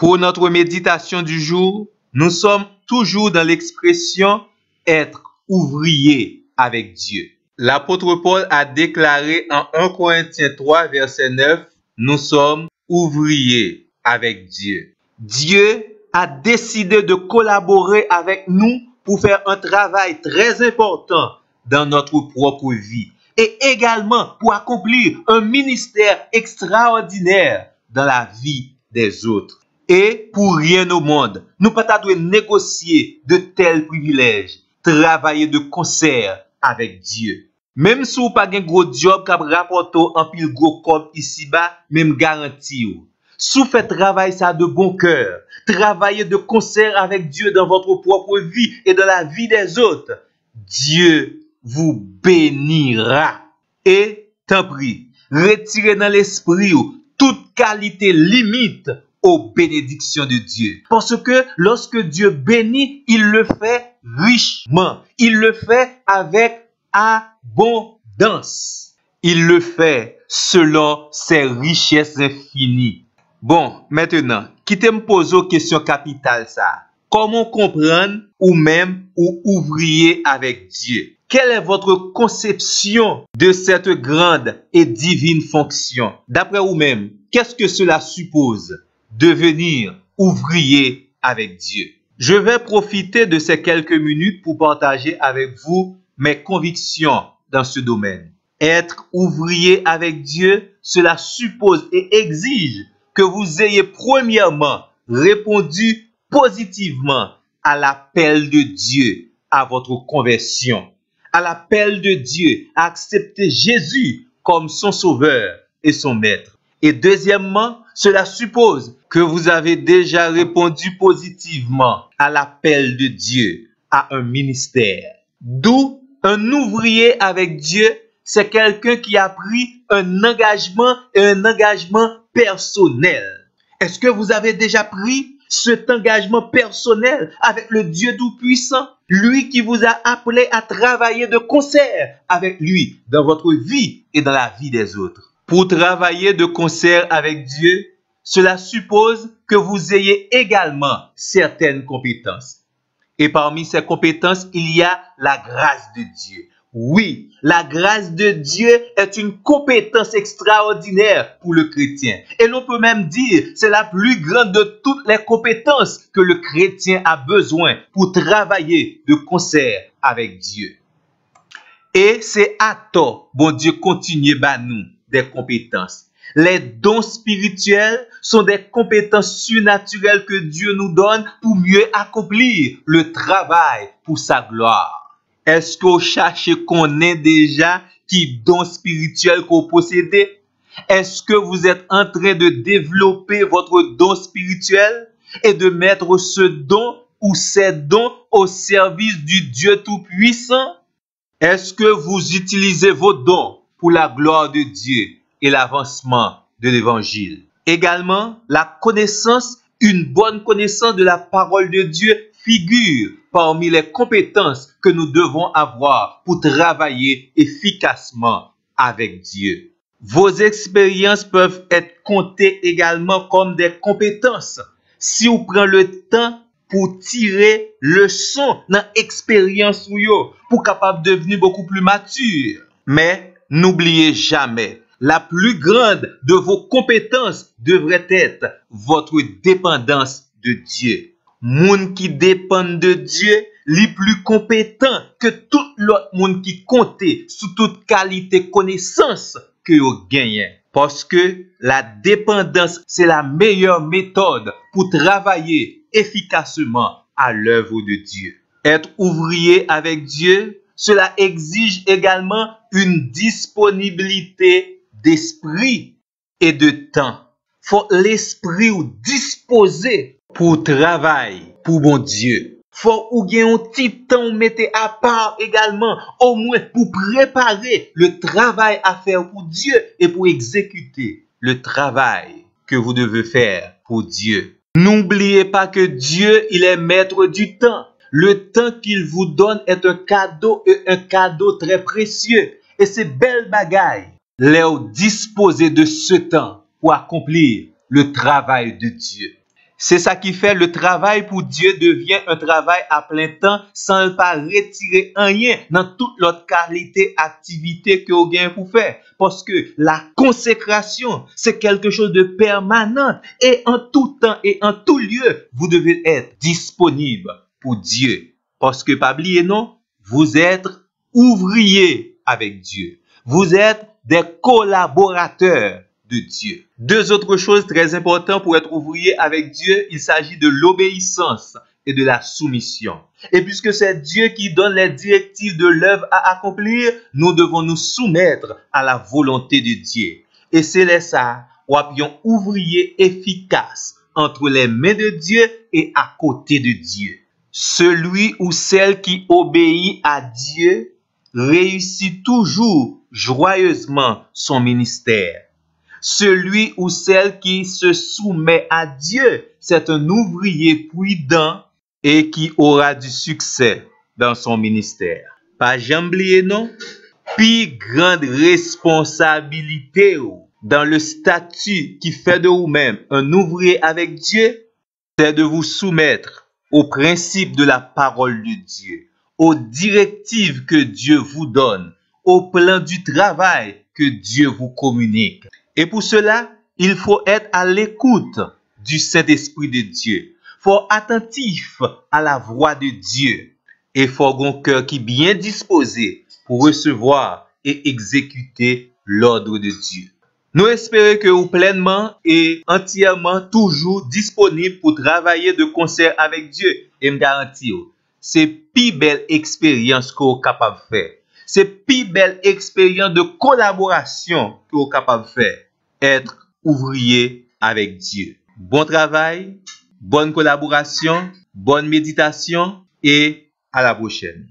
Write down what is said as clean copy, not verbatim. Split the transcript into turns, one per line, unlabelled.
Pour notre méditation du jour, nous sommes toujours dans l'expression être ouvrier avec Dieu. L'apôtre Paul a déclaré en 1 Corinthiens 3, verset 9, nous sommes ouvriers avec Dieu. Dieu a décidé de collaborer avec nous pour faire un travail très important dans notre propre vie et également pour accomplir un ministère extraordinaire dans la vie des autres. Et pour rien au monde, nous ne pouvons pas négocier de tels privilèges, travailler de concert avec Dieu. Même si vous n'avez pas un gros job qui rapporte un pile gros comme ici-bas, même garantie. Si vous faites travail ça de bon cœur, travailler de concert avec Dieu dans votre propre vie et dans la vie des autres, Dieu vous bénira. Et tant pis, retirez dans l'esprit toute qualité limite aux bénédictions de Dieu. Parce que lorsque Dieu bénit, il le fait richement. Il le fait avec abondance. Il le fait selon ses richesses infinies. Bon, maintenant, quittez me poser une question capitale ça. Comment comprendre ou même ou ouvrier avec Dieu? Quelle est votre conception de cette grande et divine fonction? D'après vous-même, qu'est-ce que cela suppose? Devenir ouvrier avec Dieu. Je vais profiter de ces quelques minutes pour partager avec vous mes convictions dans ce domaine. Être ouvrier avec Dieu, cela suppose et exige que vous ayez premièrement répondu positivement à l'appel de Dieu à votre conversion, à l'appel de Dieu à accepter Jésus comme son sauveur et son maître. Et deuxièmement, cela suppose que vous avez déjà répondu positivement à l'appel de Dieu à un ministère. D'où un ouvrier avec Dieu, c'est quelqu'un qui a pris un engagement et un engagement personnel. Est-ce que vous avez déjà pris cet engagement personnel avec le Dieu Tout-Puissant, lui qui vous a appelé à travailler de concert avec lui dans votre vie et dans la vie des autres? Pour travailler de concert avec Dieu, cela suppose que vous ayez également certaines compétences. Et parmi ces compétences, il y a la grâce de Dieu. Oui, la grâce de Dieu est une compétence extraordinaire pour le chrétien. Et l'on peut même dire, c'est la plus grande de toutes les compétences que le chrétien a besoin pour travailler de concert avec Dieu. Et c'est à tort, bon Dieu continue à nous des compétences. Les dons spirituels sont des compétences surnaturelles que Dieu nous donne pour mieux accomplir le travail pour sa gloire. Est-ce que vous cherchez qu'on ait déjà qui dons spirituels qu'on possède? Est-ce que vous êtes en train de développer votre don spirituel et de mettre ce don ou ces dons au service du Dieu Tout-Puissant? Est-ce que vous utilisez vos dons pour la gloire de Dieu et l'avancement de l'Évangile? Également, la connaissance, une bonne connaissance de la parole de Dieu figure parmi les compétences que nous devons avoir pour travailler efficacement avec Dieu. Vos expériences peuvent être comptées également comme des compétences. Si vous prenez le temps pour tirer leçon dans l'expérience pour capable devenir beaucoup plus mature. Mais n'oubliez jamais, la plus grande de vos compétences devrait être votre dépendance de Dieu. Moun qui dépend de Dieu, les plus compétent que tout l'autre monde qui compte sous toute qualité connaissance que vous gagnez. Parce que la dépendance, c'est la meilleure méthode pour travailler efficacement à l'œuvre de Dieu. Être ouvrier avec Dieu, cela exige également une disponibilité d'esprit et de temps. Faut l'esprit ou disposer pour travail pour bon Dieu. Faut ou gen un petit temps mettre à part également, au moins pour préparer le travail à faire pour Dieu et pour exécuter le travail que vous devez faire pour Dieu. N'oubliez pas que Dieu, il est maître du temps. Le temps qu'il vous donne est un cadeau et un cadeau très précieux. Et c'est belle bagaille. Léo disposer de ce temps pour accomplir le travail de Dieu. C'est ça qui fait le travail pour Dieu devient un travail à plein temps sans pas retirer rien dans toute l'autre qualité, activité que vous gagnez pour faire. Parce que la consécration, c'est quelque chose de permanent et en tout temps et en tout lieu, vous devez être disponible pour Dieu. Parce que, pas oublier, non, vous êtes ouvriers avec Dieu. Vous êtes des collaborateurs de Dieu. Deux autres choses très importantes pour être ouvrier avec Dieu, il s'agit de l'obéissance et de la soumission. Et puisque c'est Dieu qui donne les directives de l'œuvre à accomplir, nous devons nous soumettre à la volonté de Dieu. Et c'est là ça, ou un ouvrier efficace entre les mains de Dieu et à côté de Dieu. Celui ou celle qui obéit à Dieu réussit toujours joyeusement son ministère. Celui ou celle qui se soumet à Dieu, c'est un ouvrier prudent et qui aura du succès dans son ministère. Pas jamais oublier, non? Puis grande responsabilité dans le statut qui fait de vous-même un ouvrier avec Dieu, c'est de vous soumettre aux principes de la parole de Dieu, aux directives que Dieu vous donne, au plan du travail que Dieu vous communique. Et pour cela, il faut être à l'écoute du Saint-Esprit de Dieu. Il faut être attentif à la voix de Dieu. Et il faut avoir un cœur qui est bien disposé pour recevoir et exécuter l'ordre de Dieu. Nous espérons que vous pleinement et entièrement toujours disponible pour travailler de concert avec Dieu. Et me garantis, c'est plus belle expérience que vous êtes capable de faire. C'est plus belle expérience de collaboration que vous êtes capable de faire. Être ouvrier avec Dieu. Bon travail, bonne collaboration, bonne méditation et à la prochaine.